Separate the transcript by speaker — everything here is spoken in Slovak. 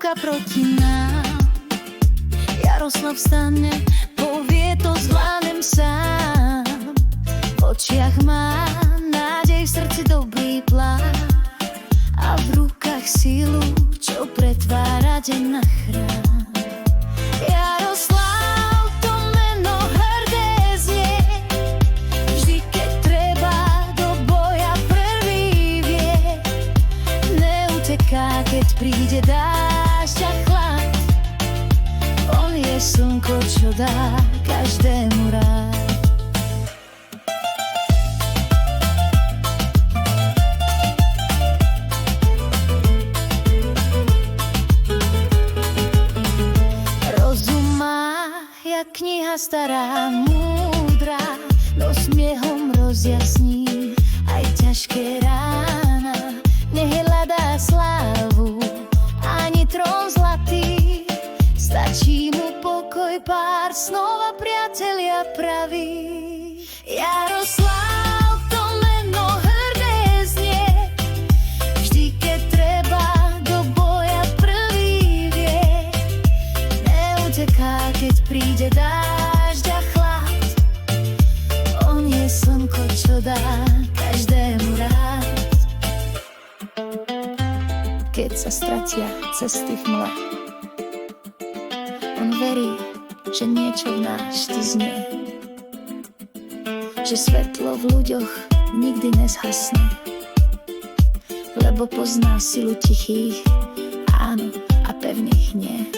Speaker 1: ruka proti nám. Jaroslav vstane, povie to zvládnem sám. V očiach má nádej, v srdci dobrý plán a v rukách silu, čo pretvára deň na chrám. Jaroslav, to meno hrdé znie, vždy keď treba do boja prvý vie. Neuteká, keď príde dážď a chlad, on je slnko, čo dá každému rád. Jak kniha stará, múdra, no smiechom rozjasní aj ťažké rána. Nehľadá slávu, ani trón zlatý, stačí mu pokoj, pár snov a priatelia praví. Jaroslav, to meno hrdé znie, vždy keď treba do boja prvý vie. Neuteká, keď príde dážď a chlad, on je slnko, čo dá každému rád. Keď sa stratia cesty v mle, on verí, že niečo v nás vždy znie, že svetlo v ľuďoch nikdy nezhasne, lebo pozná silu tichých áno a pevných nie.